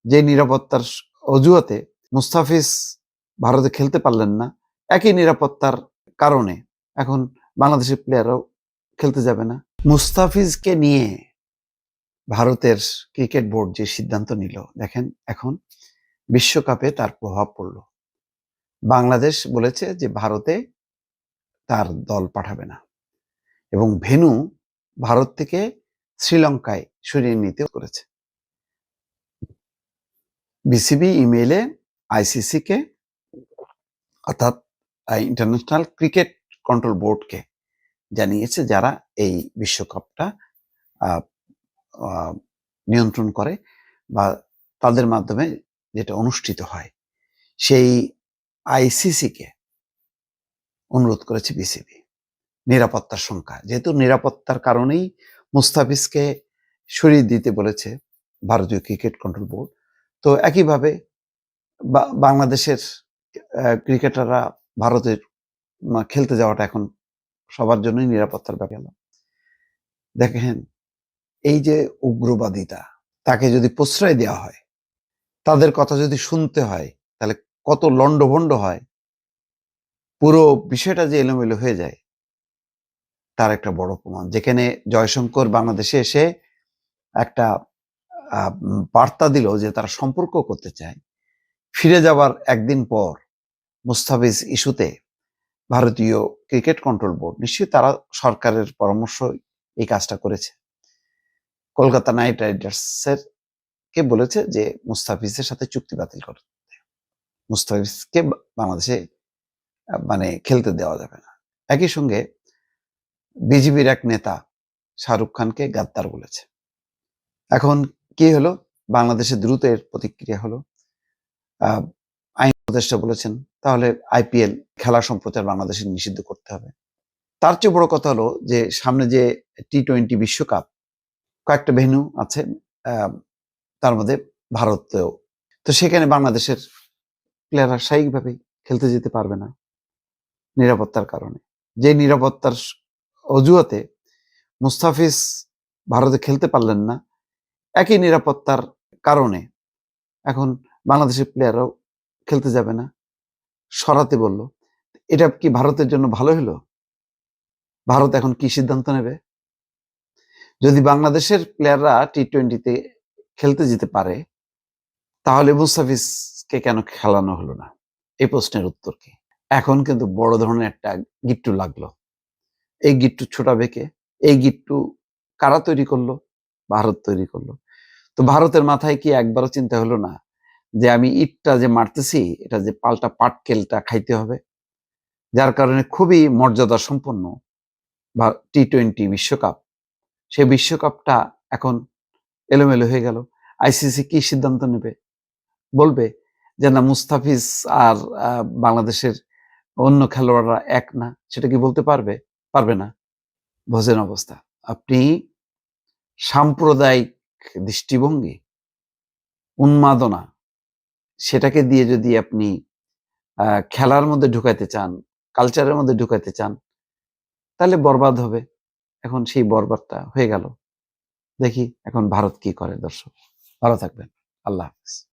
যে নিরাপত্তার অজুহাতে মুস্তাফিজ ভারতে খেলতে পারলেন না, একই নিরাপত্তার কারণে এখন বাংলাদেশের প্লেয়াররাও খেলতে যাবে না। মুস্তাফিজকে নিয়ে ভারতের ক্রিকেট বোর্ড যে সিদ্ধান্ত নিল, দেখেন এখন বিশ্বকাপে তার প্রভাব পড়ল। বাংলাদেশ বলেছে যে ভারতে তার দল পাঠাবে না এবং ভেন্যু ভারত থেকে শ্রীলঙ্কায় সরিয়ে নিতে করেছে। বিসিবি ইমেইলে আইসিসি কে অর্থাৎ ইন্টারন্যাশনাল ক্রিকেট কন্ট্রোল বোর্ডকে জানিয়েছে, যারা এই বিশ্বকাপটা নিয়ন্ত্রণ করে বা তাদের মাধ্যমে যেটা অনুষ্ঠিত হয়, সেই আইসিসি কে অনুরোধ করেছে বিসিবি নিরাপত্তার সংখ্যা, যেহেতু নিরাপত্তার কারণেই মুস্তাফিজকে সরিয়ে দিতে বলেছে ভারতীয় ক্রিকেট কন্ট্রোল বোর্ড। তো একইভাবে বাংলাদেশের ক্রিকেটাররা ভারতের খেলতে যাওয়াটা এখন সবার জন্যই নিরাপত্তার ব্যাপার গেল। দেখেন, এই যে উগ্রবাদিতা, তাকে যদি প্রশ্রয় দেওয়া হয়, তাদের কথা যদি শুনতে হয়, তাহলে কত লন্ডভন্ড হয়, পুরো বিষয়টা যে এলোমেলো হয়ে যায়, তার একটা বড় প্রমাণ। যেখানে জয়শঙ্কর বাংলাদেশে এসে একটা বার্তা দিল যে তারা সম্পর্ক করতে চায়, ফিরে যাবার একদিন পর মুস্তাফিজ ইস্যুতে ভারতীয় ক্রিকেট কন্ট্রোল বোর্ড, নিশ্চয়ই তারা সরকারের পরামর্শ এই কাজটা করেছে, কলকাতা নাইট রাইডার্সের কে বলেছে যে মুস্তাফিজের সাথে চুক্তি বাতিল করতে, মুস্তাফিজকে বাংলাদেশে খেলতে দেওয়া যাবে না। একই সঙ্গে বিজেপির এক নেতা শাহরুখ খানকে গাদ্দার বলেছে। এখন কি হলো, বাংলাদেশে দ্রুত এর প্রতিক্রিয়া হলো। আইন উপদেষ্টা বলেছেন তাহলে আইপিএল খেলা সম্প্রচার বাংলাদেশে নিষিদ্ধ করতে হবে। তার চেয়ে বড় কথা হলো যে সামনে যে টি-20 বিশ্বকাপ, কয়েকটা ভেন্যু আছে, তার মধ্যে ভারতেও, তো সেখানে বাংলাদেশের প্লেয়াররা স্বাভাবিকভাবেই খেলতে যেতে পারবে না নিরাপত্তার কারণে। যে নিরাপত্তার অজুহাতে মুস্তাফিজ ভারতে খেলতে পারলেন না, একই নিরাপত্তার কারণে এখন বাংলাদেশের প্লেয়াররাও খেলতে যাবে না, সরাতে বলল। এটা কি ভারতের জন্য ভালো হলো? ভারত এখন কি সিদ্ধান্ত নেবে? যদি বাংলাদেশের প্লেয়াররা টি-20তে খেলতে যেতে পারে, তাহলে মুস্তাফিজকে কেন খেলানো হলো না? এই প্রশ্নের উত্তর কি? এখন কিন্তু বড় ধরনের একটা গিট্টু লাগলো। এই গিট্টু ছোটাবে কে? এই গিট্টু কারা তৈরি করলো? ভারত তৈরি করলো। তো ভারতের মাথায় কি একবারও চিন্তা হলো না যে আমি ইটটা যে মারতেছি, এটা যে পাল্টা পাটকেলটা খাইতে হবে, যার কারণে খুবই মর্যাদা সম্পন্ন বা টি-20 বিশ্বকাপ, সেই বিশ্বকাপটা এখন এলোমেলো হয়ে গেল। আইসিসি কি সিদ্ধান্ত নেবে? বলবে যে না, মুস্তাফিজ আর বাংলাদেশের অন্য খেলোয়াড়রা এক না, সেটা কি বলতে পারবে? পারবে না। বোঝেন অবস্থা। আপনি সাম্প্রদায়িক দৃষ্টিভঙ্গি, উন্মাদনা, সেটাকে দিয়ে যদি আপনি খেলার মধ্যে ঢুকাইতে চান, কালচারের মধ্যে ঢুকাইতে চান, তাহলে বরবাদ হবে। এখন সেই বরবাদটা হয়ে গেল। দেখি এখন ভারত কি করে। দর্শক ভালো থাকবেন। আল্লাহ হাফেজ।